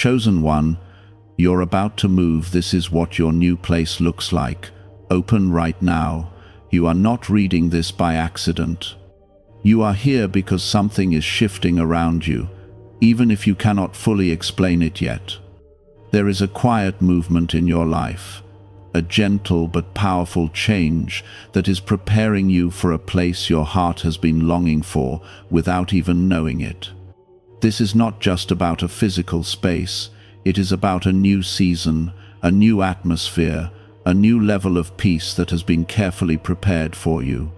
Chosen one, you're about to move. This is what your new place looks like. Open right now. You are not reading this by accident. You are here because something is shifting around you, even if you cannot fully explain it yet. There is a quiet movement in your life, a gentle but powerful change that is preparing you for a place your heart has been longing for without even knowing it. This is not just about a physical space, it is about a new season, a new atmosphere, a new level of peace that has been carefully prepared for you.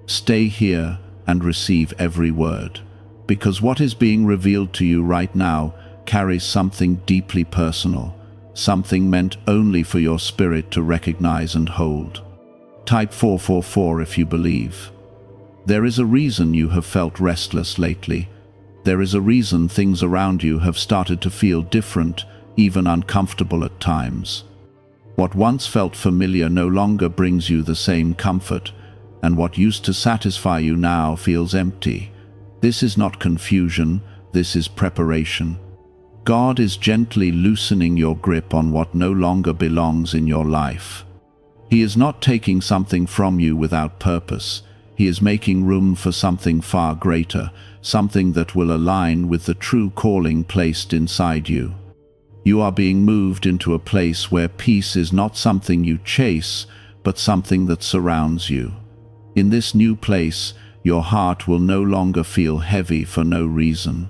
Stay here and receive every word, because what is being revealed to you right now carries something deeply personal, something meant only for your spirit to recognize and hold. Type 444 if you believe. There is a reason you have felt restless lately. There is a reason things around you have started to feel different, even uncomfortable at times. What once felt familiar no longer brings you the same comfort, and what used to satisfy you now feels empty. This is not confusion, this is preparation. God is gently loosening your grip on what no longer belongs in your life. He is not taking something from you without purpose. He is making room for something far greater, something that will align with the true calling placed inside you. You are being moved into a place where peace is not something you chase, but something that surrounds you. In this new place, your heart will no longer feel heavy for no reason.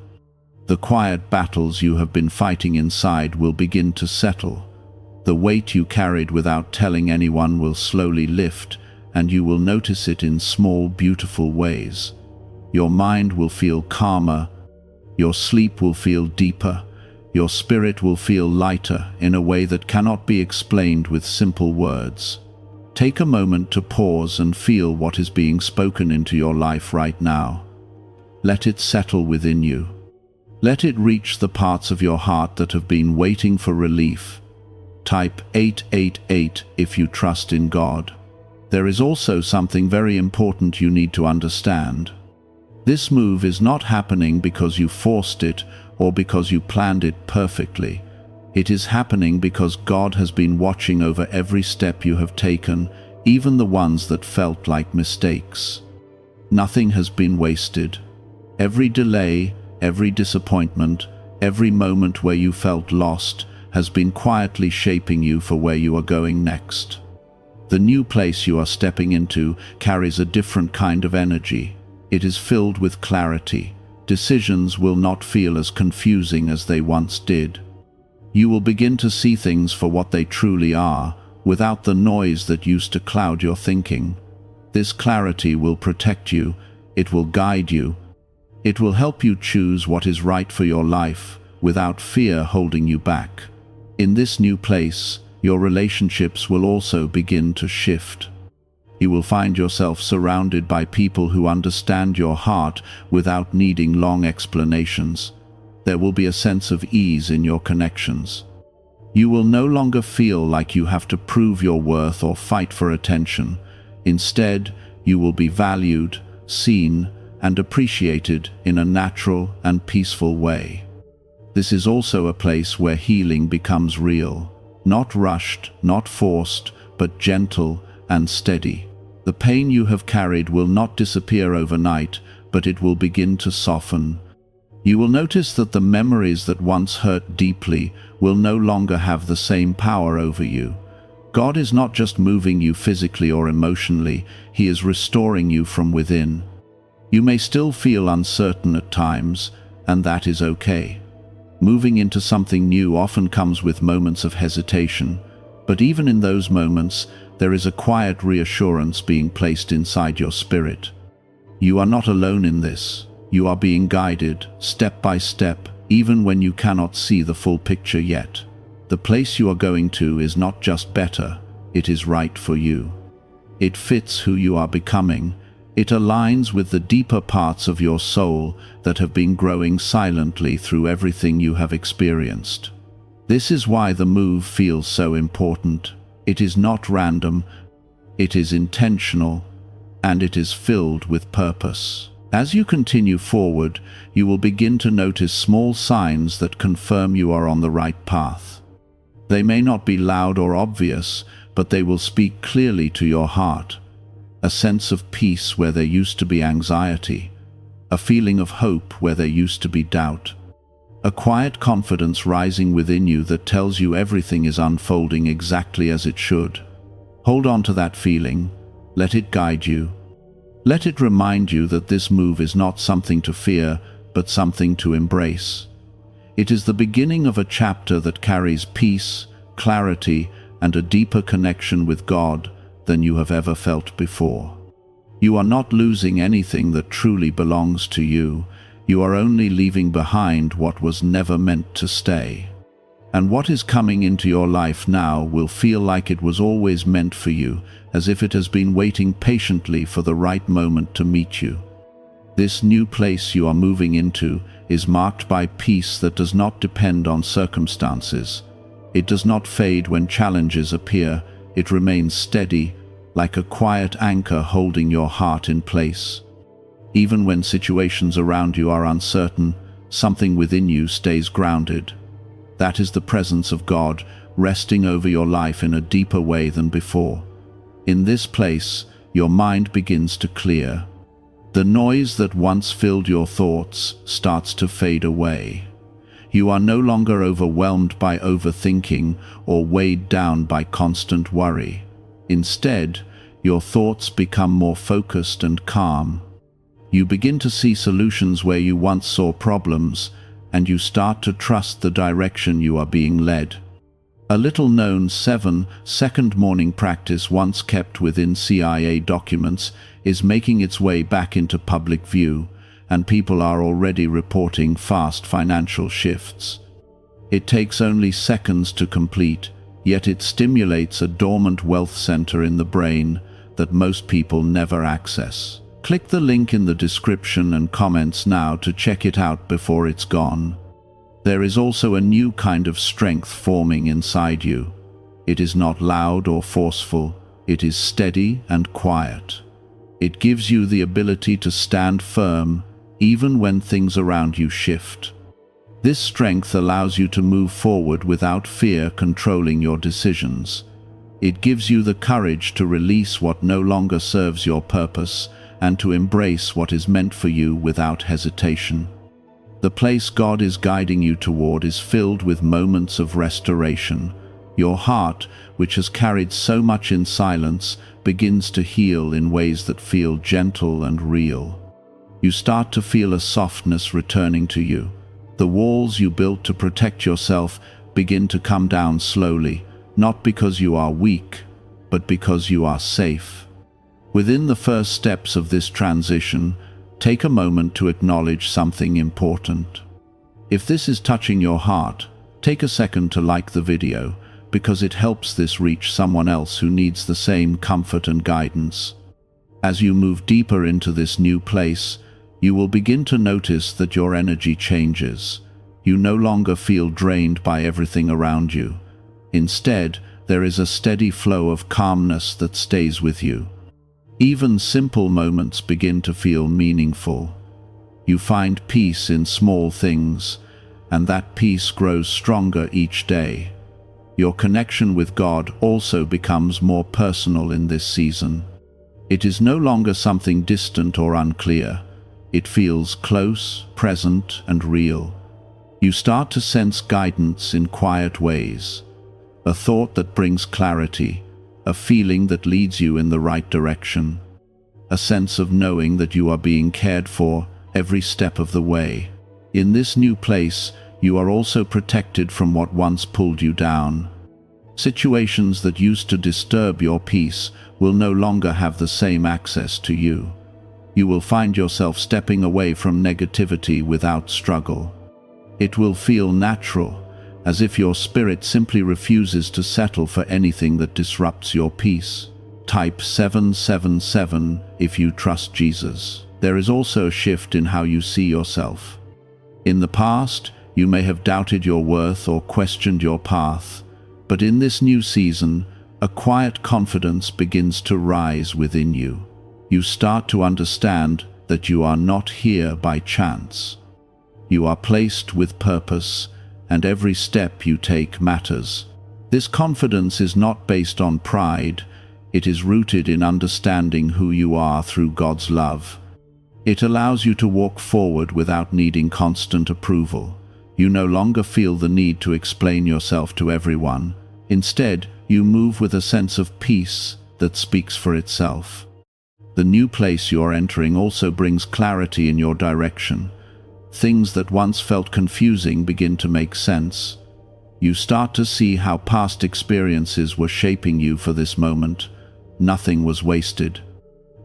The quiet battles you have been fighting inside will begin to settle. The weight you carried without telling anyone will slowly lift, and you will notice it in small, beautiful ways. Your mind will feel calmer, your sleep will feel deeper, your spirit will feel lighter in a way that cannot be explained with simple words. Take a moment to pause and feel what is being spoken into your life right now. Let it settle within you. Let it reach the parts of your heart that have been waiting for relief. Type 888 if you trust in God. There is also something very important you need to understand. This move is not happening because you forced it or because you planned it perfectly. It is happening because God has been watching over every step you have taken, even the ones that felt like mistakes. Nothing has been wasted. Every delay, every disappointment, every moment where you felt lost has been quietly shaping you for where you are going next. The new place you are stepping into carries a different kind of energy. It is filled with clarity. Decisions will not feel as confusing as they once did. You will begin to see things for what they truly are, without the noise that used to cloud your thinking. This clarity will protect you, it will guide you, it will help you choose what is right for your life, without fear holding you back. In this new place, your relationships will also begin to shift. You will find yourself surrounded by people who understand your heart without needing long explanations. There will be a sense of ease in your connections. You will no longer feel like you have to prove your worth or fight for attention. Instead, you will be valued, seen, and appreciated in a natural and peaceful way. This is also a place where healing becomes real, not rushed, not forced, but gentle and steady. The pain you have carried will not disappear overnight, but it will begin to soften. You will notice that the memories that once hurt deeply will no longer have the same power over you. God is not just moving you physically or emotionally, He is restoring you from within. You may still feel uncertain at times, and that is okay. Moving into something new often comes with moments of hesitation, but even in those moments, there is a quiet reassurance being placed inside your spirit. You are not alone in this. You are being guided, step by step, even when you cannot see the full picture yet. The place you are going to is not just better, it is right for you. It fits who you are becoming. It aligns with the deeper parts of your soul that have been growing silently through everything you have experienced. This is why the move feels so important. It is not random, it is intentional, and it is filled with purpose. As you continue forward, you will begin to notice small signs that confirm you are on the right path. They may not be loud or obvious, but they will speak clearly to your heart. A sense of peace where there used to be anxiety. A feeling of hope where there used to be doubt. A quiet confidence rising within you that tells you everything is unfolding exactly as it should. Hold on to that feeling. Let it guide you. Let it remind you that this move is not something to fear, but something to embrace. It is the beginning of a chapter that carries peace, clarity, and a deeper connection with God than you have ever felt before. You are not losing anything that truly belongs to you. You are only leaving behind what was never meant to stay. And what is coming into your life now will feel like it was always meant for you, as if it has been waiting patiently for the right moment to meet you. This new place you are moving into is marked by peace that does not depend on circumstances. It does not fade when challenges appear. It remains steady, like a quiet anchor holding your heart in place. Even when situations around you are uncertain, something within you stays grounded. That is the presence of God resting over your life in a deeper way than before. In this place, your mind begins to clear. The noise that once filled your thoughts starts to fade away. You are no longer overwhelmed by overthinking or weighed down by constant worry. Instead, your thoughts become more focused and calm. You begin to see solutions where you once saw problems, and you start to trust the direction you are being led. A little-known 7-second morning practice once kept within CIA documents is making its way back into public view, and people are already reporting fast financial shifts. It takes only seconds to complete, yet it stimulates a dormant wealth center in the brain that most people never access. Click the link in the description and comments now to check it out before it's gone. There is also a new kind of strength forming inside you. It is not loud or forceful, it is steady and quiet. It gives you the ability to stand firm even when things around you shift. This strength allows you to move forward without fear controlling your decisions. It gives you the courage to release what no longer serves your purpose and to embrace what is meant for you without hesitation. The place God is guiding you toward is filled with moments of restoration. Your heart, which has carried so much in silence, begins to heal in ways that feel gentle and real. You start to feel a softness returning to you. The walls you built to protect yourself begin to come down slowly, not because you are weak, but because you are safe. Within the first steps of this transition, take a moment to acknowledge something important. If this is touching your heart, take a second to like the video, because it helps this reach someone else who needs the same comfort and guidance. As you move deeper into this new place, you will begin to notice that your energy changes. You no longer feel drained by everything around you. Instead, there is a steady flow of calmness that stays with you. Even simple moments begin to feel meaningful. You find peace in small things, and that peace grows stronger each day. Your connection with God also becomes more personal in this season. It is no longer something distant or unclear. It feels close, present, and real. You start to sense guidance in quiet ways. A thought that brings clarity, a feeling that leads you in the right direction, a sense of knowing that you are being cared for every step of the way. In this new place, you are also protected from what once pulled you down. Situations that used to disturb your peace will no longer have the same access to you. You will find yourself stepping away from negativity without struggle. It will feel natural, as if your spirit simply refuses to settle for anything that disrupts your peace. Type 777 if you trust Jesus. There is also a shift in how you see yourself. In the past, you may have doubted your worth or questioned your path, but in this new season, a quiet confidence begins to rise within you. You start to understand that you are not here by chance. You are placed with purpose, and every step you take matters. This confidence is not based on pride, it is rooted in understanding who you are through God's love. It allows you to walk forward without needing constant approval. You no longer feel the need to explain yourself to everyone. Instead, you move with a sense of peace that speaks for itself. The new place you're entering also brings clarity in your direction. Things that once felt confusing begin to make sense. You start to see how past experiences were shaping you for this moment. Nothing was wasted.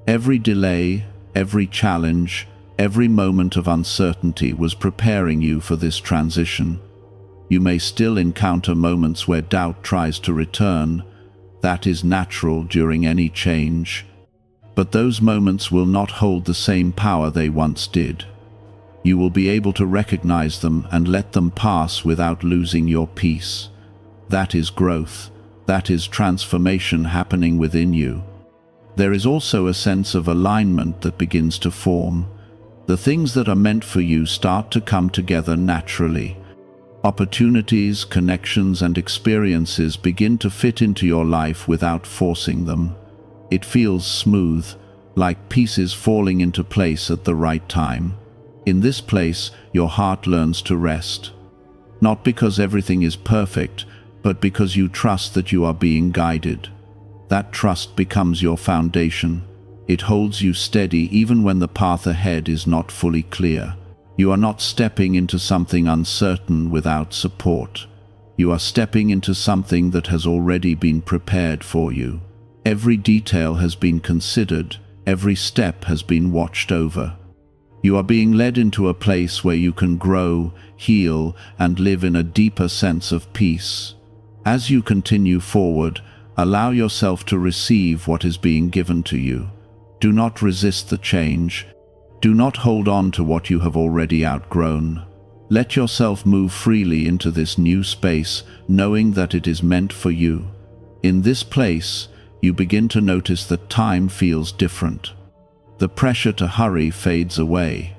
Every delay, every challenge, every moment of uncertainty was preparing you for this transition. You may still encounter moments where doubt tries to return. That is natural during any change. But those moments will not hold the same power they once did. You will be able to recognize them and let them pass without losing your peace. That is growth. That is transformation happening within you. There is also a sense of alignment that begins to form. The things that are meant for you start to come together naturally. Opportunities, connections, and experiences begin to fit into your life without forcing them. It feels smooth, like pieces falling into place at the right time. In this place, your heart learns to rest. Not because everything is perfect, but because you trust that you are being guided. That trust becomes your foundation. It holds you steady even when the path ahead is not fully clear. You are not stepping into something uncertain without support. You are stepping into something that has already been prepared for you. Every detail has been considered, every step has been watched over. You are being led into a place where you can grow, heal, and live in a deeper sense of peace. As you continue forward, allow yourself to receive what is being given to you. Do not resist the change. Do not hold on to what you have already outgrown. Let yourself move freely into this new space, knowing that it is meant for you. In this place, you begin to notice that time feels different. The pressure to hurry fades away.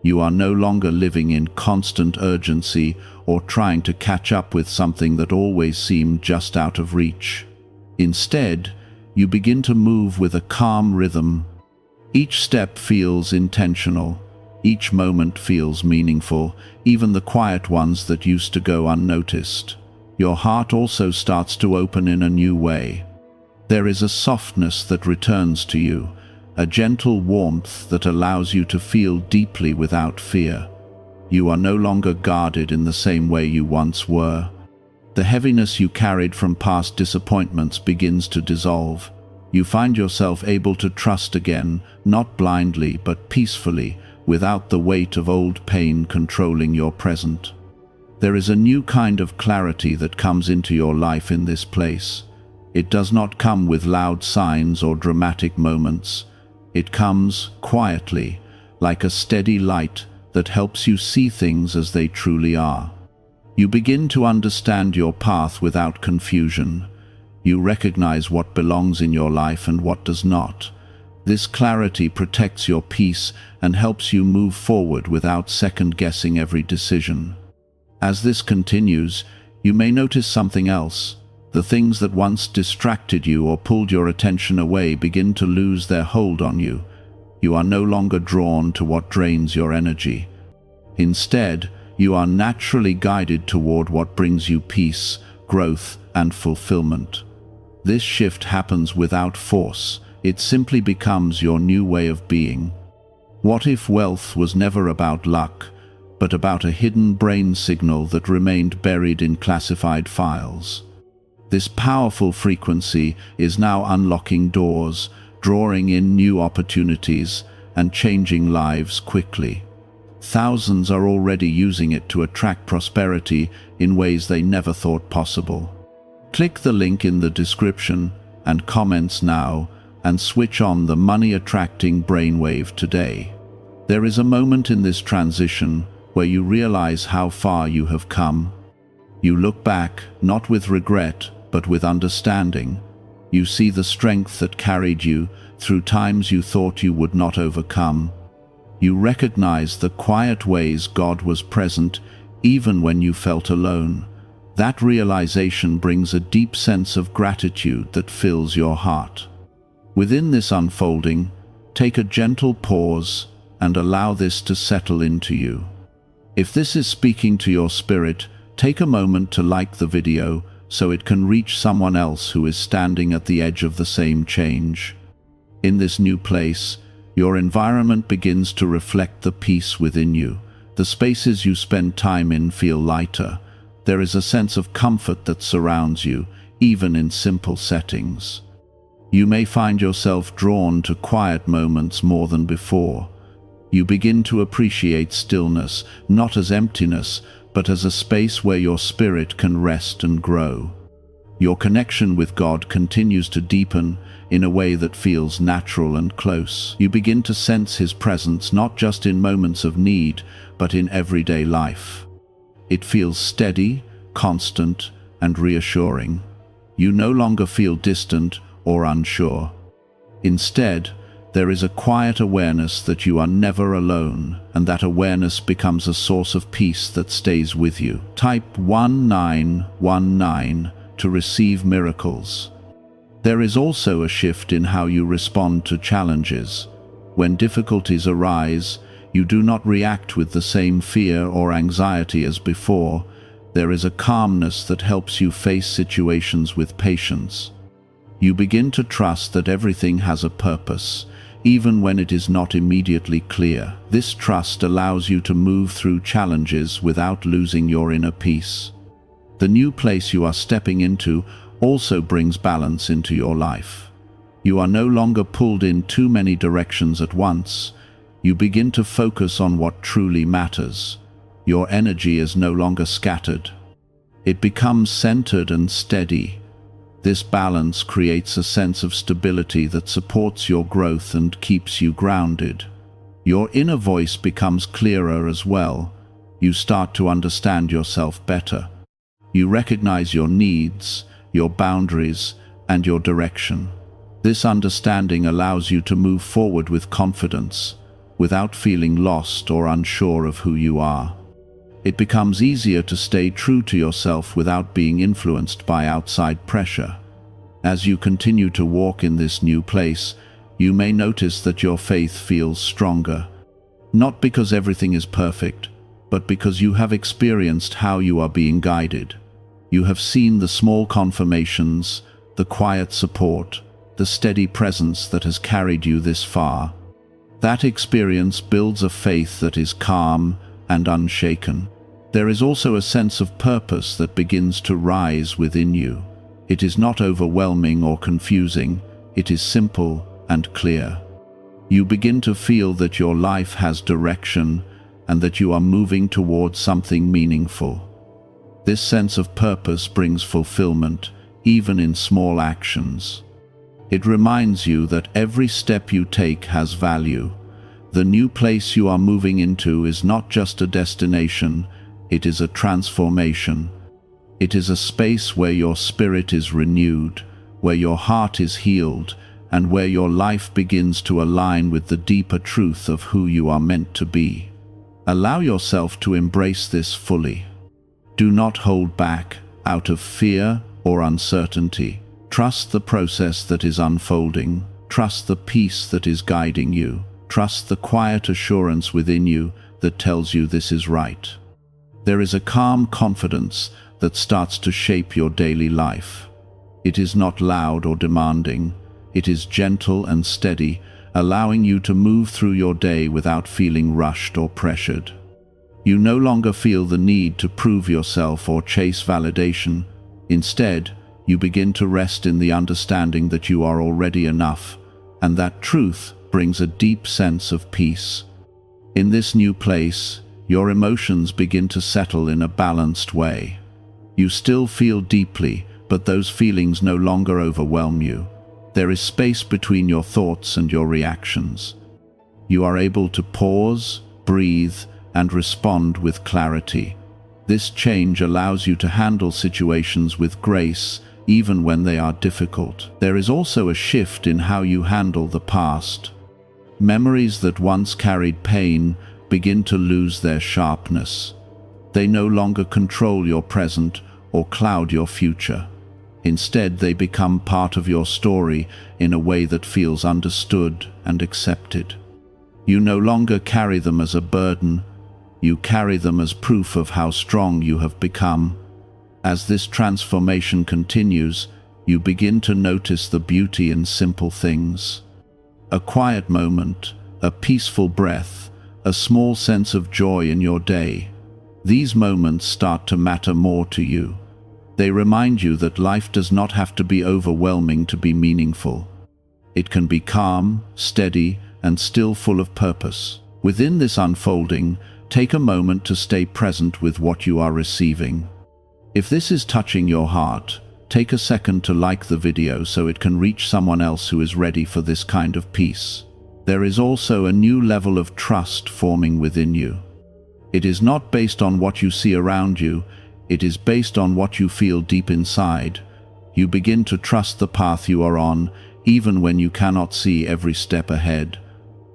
You are no longer living in constant urgency or trying to catch up with something that always seemed just out of reach. Instead, you begin to move with a calm rhythm. Each step feels intentional. Each moment feels meaningful, even the quiet ones that used to go unnoticed. Your heart also starts to open in a new way. There is a softness that returns to you, a gentle warmth that allows you to feel deeply without fear. You are no longer guarded in the same way you once were. The heaviness you carried from past disappointments begins to dissolve. You find yourself able to trust again, not blindly but peacefully, without the weight of old pain controlling your present. There is a new kind of clarity that comes into your life in this place. It does not come with loud signs or dramatic moments. It comes quietly, like a steady light that helps you see things as they truly are. You begin to understand your path without confusion. You recognize what belongs in your life and what does not. This clarity protects your peace and helps you move forward without second-guessing every decision. As this continues, you may notice something else. The things that once distracted you or pulled your attention away begin to lose their hold on you. You are no longer drawn to what drains your energy. Instead, you are naturally guided toward what brings you peace, growth, and fulfillment. This shift happens without force. It simply becomes your new way of being. What if wealth was never about luck, but about a hidden brain signal that remained buried in classified files? This powerful frequency is now unlocking doors, drawing in new opportunities, and changing lives quickly. Thousands are already using it to attract prosperity in ways they never thought possible. Click the link in the description and comments now and switch on the money-attracting brainwave today. There is a moment in this transition where you realize how far you have come. You look back, not with regret, but with understanding. You see the strength that carried you through times you thought you would not overcome. You recognize the quiet ways God was present even when you felt alone. That realization brings a deep sense of gratitude that fills your heart. Within this unfolding, take a gentle pause and allow this to settle into you. If this is speaking to your spirit, take a moment to like the video so it can reach someone else who is standing at the edge of the same change. In this new place, your environment begins to reflect the peace within you. The spaces you spend time in feel lighter. There is a sense of comfort that surrounds you, even in simple settings. You may find yourself drawn to quiet moments more than before. You begin to appreciate stillness, not as emptiness, but as a space where your spirit can rest and grow. Your connection with God continues to deepen in a way that feels natural and close. You begin to sense His presence not just in moments of need, but in everyday life. It feels steady, constant, and reassuring. You no longer feel distant or unsure. Instead, there is a quiet awareness that you are never alone, and that awareness becomes a source of peace that stays with you. Type 1919 to receive miracles. There is also a shift in how you respond to challenges. When difficulties arise, you do not react with the same fear or anxiety as before. There is a calmness that helps you face situations with patience. You begin to trust that everything has a purpose, even when it is not immediately clear. This trust allows you to move through challenges without losing your inner peace. The new place you are stepping into also brings balance into your life. You are no longer pulled in too many directions at once. You begin to focus on what truly matters. Your energy is no longer scattered. It becomes centered and steady. This balance creates a sense of stability that supports your growth and keeps you grounded. Your inner voice becomes clearer as well. You start to understand yourself better. You recognize your needs, your boundaries, and your direction. This understanding allows you to move forward with confidence, without feeling lost or unsure of who you are. It becomes easier to stay true to yourself without being influenced by outside pressure. As you continue to walk in this new place, you may notice that your faith feels stronger. Not because everything is perfect, but because you have experienced how you are being guided. You have seen the small confirmations, the quiet support, the steady presence that has carried you this far. That experience builds a faith that is calm and unshaken. There is also a sense of purpose that begins to rise within you. It is not overwhelming or confusing, it is simple and clear. You begin to feel that your life has direction and that you are moving towards something meaningful. This sense of purpose brings fulfillment, even in small actions. It reminds you that every step you take has value. The new place you are moving into is not just a destination, it is a transformation. It is a space where your spirit is renewed, where your heart is healed, and where your life begins to align with the deeper truth of who you are meant to be. Allow yourself to embrace this fully. Do not hold back out of fear or uncertainty. Trust the process that is unfolding. Trust the peace that is guiding you. Trust the quiet assurance within you that tells you this is right. There is a calm confidence that starts to shape your daily life. It is not loud or demanding. It is gentle and steady, allowing you to move through your day without feeling rushed or pressured. You no longer feel the need to prove yourself or chase validation. Instead, you begin to rest in the understanding that you are already enough, and that truth brings a deep sense of peace. In this new place, your emotions begin to settle in a balanced way. You still feel deeply, but those feelings no longer overwhelm you. There is space between your thoughts and your reactions. You are able to pause, breathe, and respond with clarity. This change allows you to handle situations with grace, even when they are difficult. There is also a shift in how you handle the past. Memories that once carried pain begin to lose their sharpness. They no longer control your present or cloud your future. Instead, they become part of your story in a way that feels understood and accepted. You no longer carry them as a burden, you carry them as proof of how strong you have become. As this transformation continues, you begin to notice the beauty in simple things. A quiet moment, a peaceful breath, a small sense of joy in your day. These moments start to matter more to you. They remind you that life does not have to be overwhelming to be meaningful. It can be calm, steady, and still full of purpose. Within this unfolding, take a moment to stay present with what you are receiving. If this is touching your heart, take a second to like the video so it can reach someone else who is ready for this kind of peace. There is also a new level of trust forming within you. It is not based on what you see around you, it is based on what you feel deep inside. You begin to trust the path you are on, even when you cannot see every step ahead.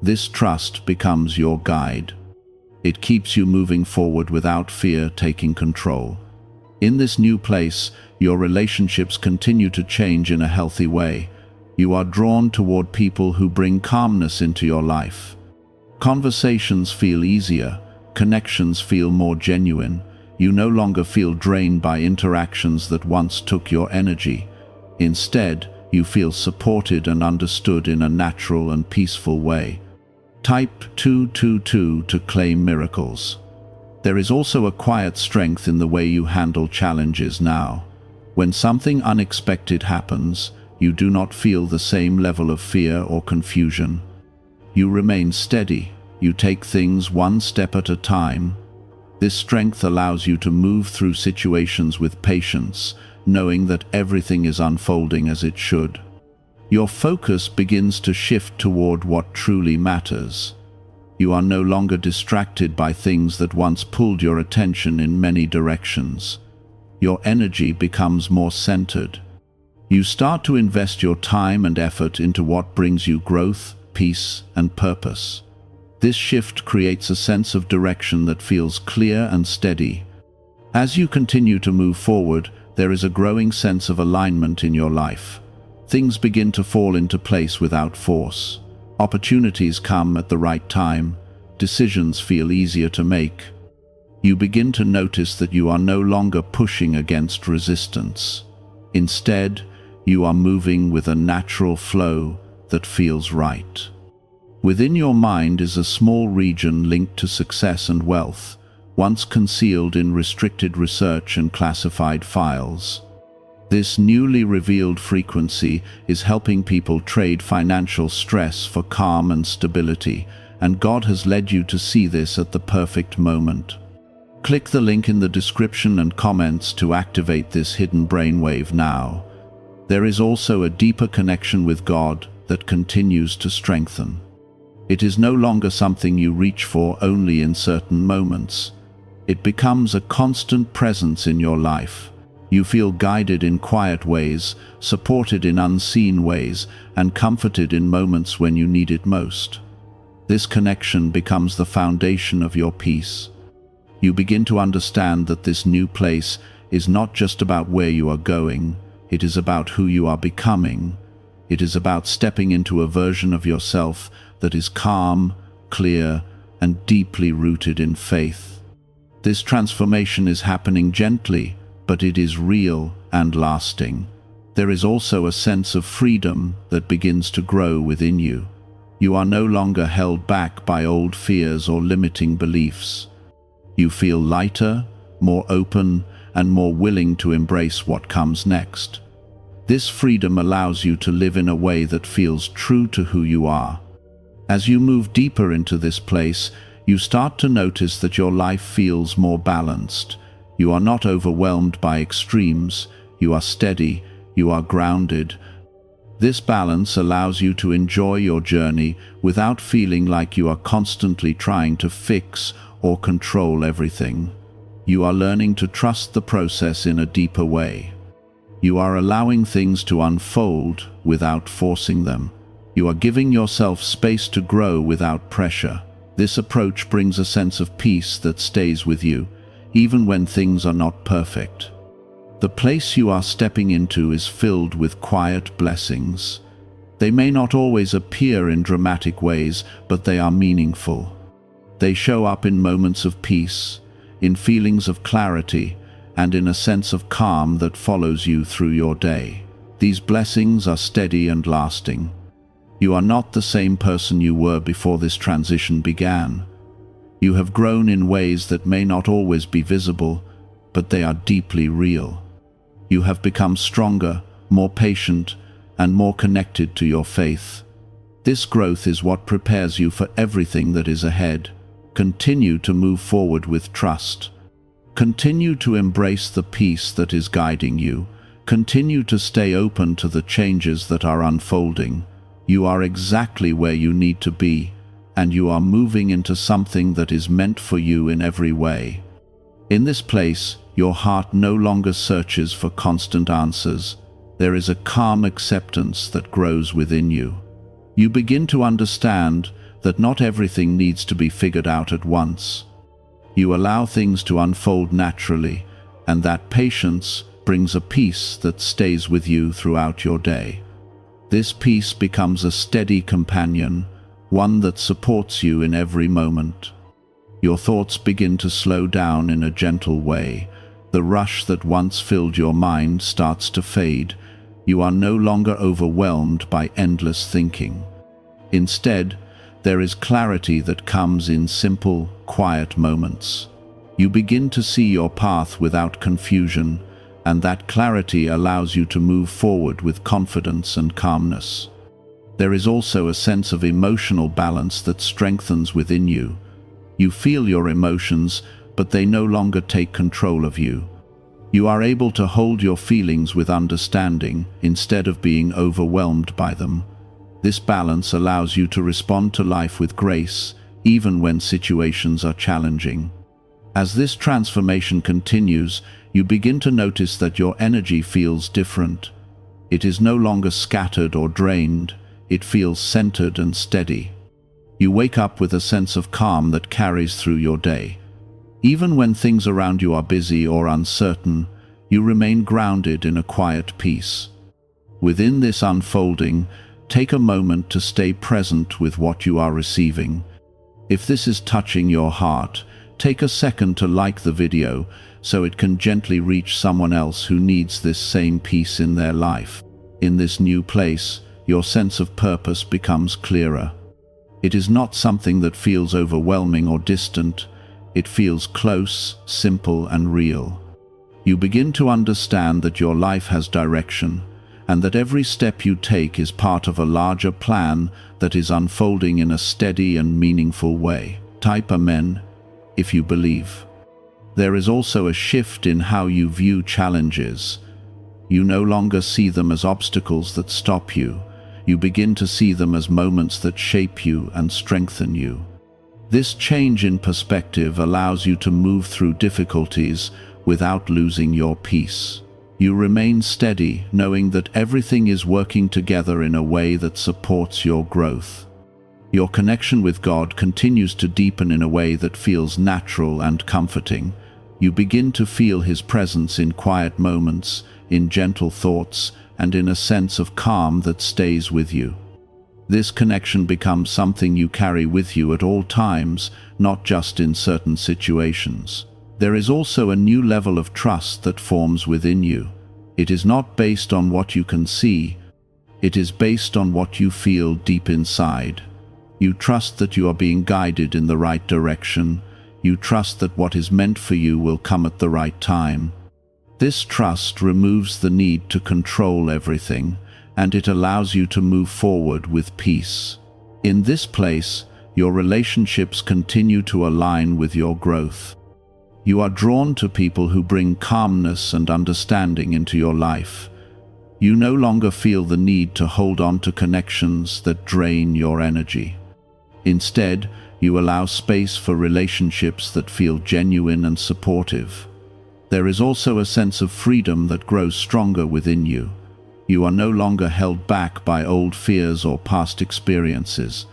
This trust becomes your guide. It keeps you moving forward without fear taking control. In this new place, your relationships continue to change in a healthy way. You are drawn toward people who bring calmness into your life. Conversations feel easier, connections feel more genuine. You no longer feel drained by interactions that once took your energy. Instead, you feel supported and understood in a natural and peaceful way. Type 222 to claim miracles. There is also a quiet strength in the way you handle challenges now. When something unexpected happens, you do not feel the same level of fear or confusion. You remain steady. You take things one step at a time. This strength allows you to move through situations with patience, knowing that everything is unfolding as it should. Your focus begins to shift toward what truly matters. You are no longer distracted by things that once pulled your attention in many directions. Your energy becomes more centered. You start to invest your time and effort into what brings you growth, peace, and purpose. This shift creates a sense of direction that feels clear and steady. As you continue to move forward, there is a growing sense of alignment in your life. Things begin to fall into place without force. Opportunities come at the right time. Decisions feel easier to make. You begin to notice that you are no longer pushing against resistance. Instead, you are moving with a natural flow that feels right. Within your mind is a small region linked to success and wealth, once concealed in restricted research and classified files. This newly revealed frequency is helping people trade financial stress for calm and stability, and God has led you to see this at the perfect moment. Click the link in the description and comments to activate this hidden brainwave now. There is also a deeper connection with God that continues to strengthen. It is no longer something you reach for only in certain moments. It becomes a constant presence in your life. You feel guided in quiet ways, supported in unseen ways, and comforted in moments when you need it most. This connection becomes the foundation of your peace. You begin to understand that this new place is not just about where you are going, it is about who you are becoming. It is about stepping into a version of yourself that is calm, clear, and deeply rooted in faith. This transformation is happening gently, but it is real and lasting. There is also a sense of freedom that begins to grow within you. You are no longer held back by old fears or limiting beliefs. You feel lighter, more open, and more willing to embrace what comes next. This freedom allows you to live in a way that feels true to who you are. As you move deeper into this place, you start to notice that your life feels more balanced. You are not overwhelmed by extremes, you are steady, you are grounded. This balance allows you to enjoy your journey without feeling like you are constantly trying to fix or control everything. You are learning to trust the process in a deeper way. You are allowing things to unfold without forcing them. You are giving yourself space to grow without pressure. This approach brings a sense of peace that stays with you, even when things are not perfect. The place you are stepping into is filled with quiet blessings. They may not always appear in dramatic ways, but they are meaningful. They show up in moments of peace, in feelings of clarity, and in a sense of calm that follows you through your day. These blessings are steady and lasting. You are not the same person you were before this transition began. You have grown in ways that may not always be visible, but they are deeply real. You have become stronger, more patient, and more connected to your faith. This growth is what prepares you for everything that is ahead. Continue to move forward with trust. Continue to embrace the peace that is guiding you. Continue to stay open to the changes that are unfolding. You are exactly where you need to be, and you are moving into something that is meant for you in every way. In this place, your heart no longer searches for constant answers. There is a calm acceptance that grows within you. You begin to understand that not everything needs to be figured out at once. You allow things to unfold naturally, and that patience brings a peace that stays with you throughout your day. This peace becomes a steady companion, one that supports you in every moment. Your thoughts begin to slow down in a gentle way. The rush that once filled your mind starts to fade. You are no longer overwhelmed by endless thinking. Instead, there is clarity that comes in simple, quiet moments. You begin to see your path without confusion, and that clarity allows you to move forward with confidence and calmness. There is also a sense of emotional balance that strengthens within you. You feel your emotions, but they no longer take control of you. You are able to hold your feelings with understanding instead of being overwhelmed by them. This balance allows you to respond to life with grace, even when situations are challenging. As this transformation continues, you begin to notice that your energy feels different. It is no longer scattered or drained. It feels centered and steady. You wake up with a sense of calm that carries through your day. Even when things around you are busy or uncertain, you remain grounded in a quiet peace. Within this unfolding, take a moment to stay present with what you are receiving. If this is touching your heart, take a second to like the video so it can gently reach someone else who needs this same peace in their life. In this new place, your sense of purpose becomes clearer. It is not something that feels overwhelming or distant. It feels close, simple, and real. You begin to understand that your life has direction, and that every step you take is part of a larger plan that is unfolding in a steady and meaningful way. Type Amen if you believe. There is also a shift in how you view challenges. You no longer see them as obstacles that stop you. You begin to see them as moments that shape you and strengthen you. This change in perspective allows you to move through difficulties without losing your peace. You remain steady, knowing that everything is working together in a way that supports your growth. Your connection with God continues to deepen in a way that feels natural and comforting. You begin to feel His presence in quiet moments, in gentle thoughts, and in a sense of calm that stays with you. This connection becomes something you carry with you at all times, not just in certain situations. There is also a new level of trust that forms within you. It is not based on what you can see. It is based on what you feel deep inside. You trust that you are being guided in the right direction. You trust that what is meant for you will come at the right time. This trust removes the need to control everything, and it allows you to move forward with peace. In this place, your relationships continue to align with your growth. You are drawn to people who bring calmness and understanding into your life. You no longer feel the need to hold on to connections that drain your energy. Instead, you allow space for relationships that feel genuine and supportive. There is also a sense of freedom that grows stronger within you. You are no longer held back by old fears or past experiences.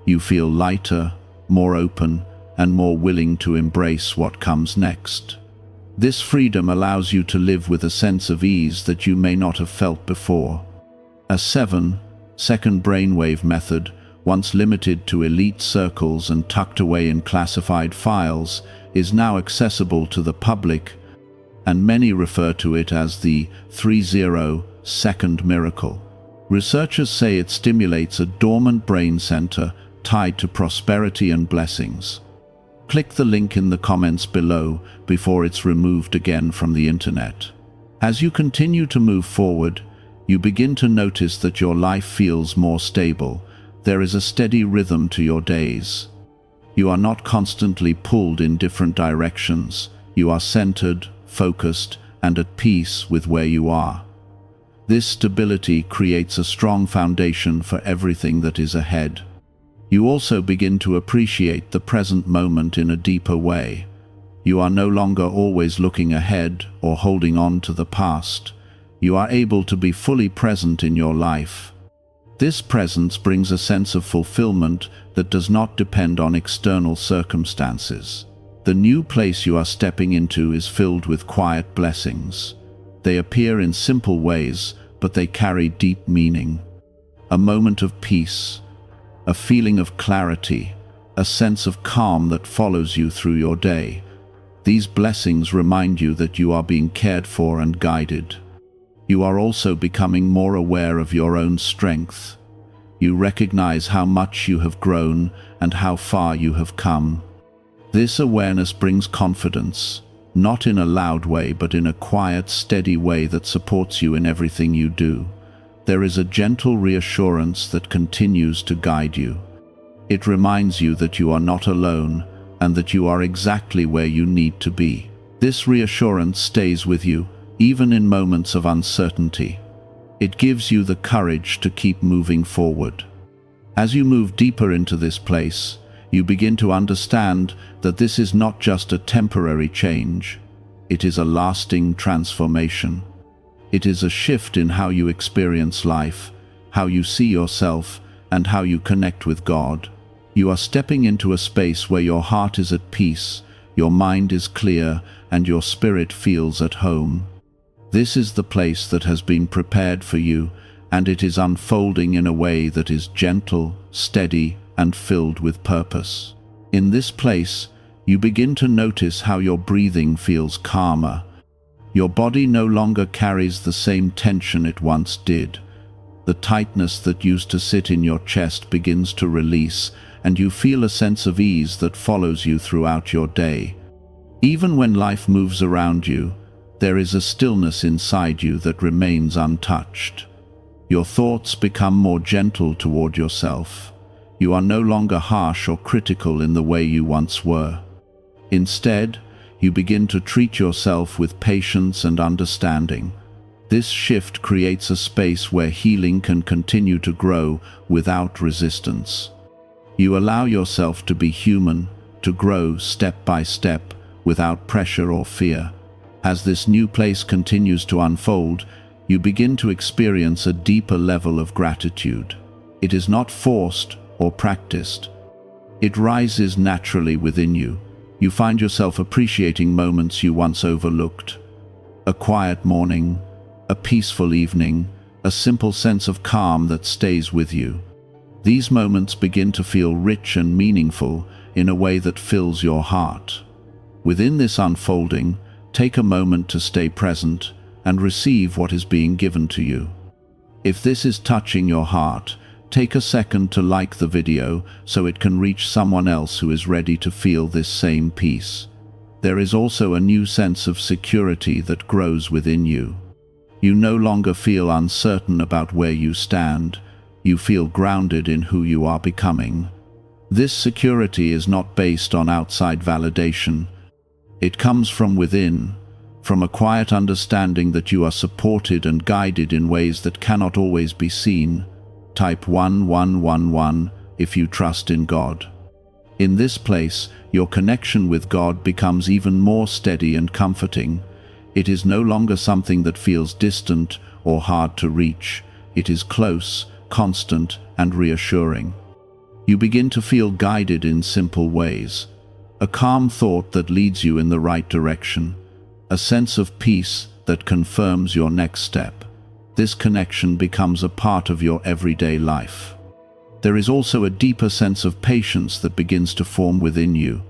You feel lighter, more open, and more willing to embrace what comes next. This freedom allows you to live with a sense of ease that you may not have felt before. A 7-second brainwave method, once limited to elite circles and tucked away in classified files, is now accessible to the public, and many refer to it as the 30-second miracle. Researchers say it stimulates a dormant brain center tied to prosperity and blessings. Click the link in the comments below before it's removed again from the internet. As you continue to move forward, you begin to notice that your life feels more stable. There is a steady rhythm to your days. You are not constantly pulled in different directions. You are centered, focused, and at peace with where you are. This stability creates a strong foundation for everything that is ahead. You also begin to appreciate the present moment in a deeper way. You are no longer always looking ahead or holding on to the past. You are able to be fully present in your life. This presence brings a sense of fulfillment that does not depend on external circumstances. The new place you are stepping into is filled with quiet blessings. They appear in simple ways, but they carry deep meaning. A moment of peace, a feeling of clarity, a sense of calm that follows you through your day. These blessings remind you that you are being cared for and guided. You are also becoming more aware of your own strength. You recognize how much you have grown and how far you have come. This awareness brings confidence, not in a loud way, but in a quiet, steady way that supports you in everything you do. There is a gentle reassurance that continues to guide you. It reminds you that you are not alone and that you are exactly where you need to be. This reassurance stays with you, even in moments of uncertainty. It gives you the courage to keep moving forward. As you move deeper into this place, you begin to understand that this is not just a temporary change. It is a lasting transformation. It is a shift in how you experience life, how you see yourself, and how you connect with God. You are stepping into a space where your heart is at peace, your mind is clear, and your spirit feels at home. This is the place that has been prepared for you, and it is unfolding in a way that is gentle, steady, and filled with purpose. In this place, you begin to notice how your breathing feels calmer. Your body no longer carries the same tension it once did. The tightness that used to sit in your chest begins to release, and you feel a sense of ease that follows you throughout your day. Even when life moves around you, there is a stillness inside you that remains untouched. Your thoughts become more gentle toward yourself. You are no longer harsh or critical in the way you once were. Instead, you begin to treat yourself with patience and understanding. This shift creates a space where healing can continue to grow without resistance. You allow yourself to be human, to grow step by step, without pressure or fear. As this new place continues to unfold, you begin to experience a deeper level of gratitude. It is not forced or practiced. It rises naturally within you. You find yourself appreciating moments you once overlooked. A quiet morning, a peaceful evening, a simple sense of calm that stays with you. These moments begin to feel rich and meaningful in a way that fills your heart. Within this unfolding, take a moment to stay present and receive what is being given to you. If this is touching your heart, take a second to like the video so it can reach someone else who is ready to feel this same peace. There is also a new sense of security that grows within you. You no longer feel uncertain about where you stand. You feel grounded in who you are becoming. This security is not based on outside validation. It comes from within, from a quiet understanding that you are supported and guided in ways that cannot always be seen. Type 1111 if you trust in God. In this place, your connection with God becomes even more steady and comforting. It is no longer something that feels distant or hard to reach. It is close, constant, and reassuring. You begin to feel guided in simple ways. A calm thought that leads you in the right direction. A sense of peace that confirms your next step. This connection becomes a part of your everyday life. There is also a deeper sense of patience that begins to form within you.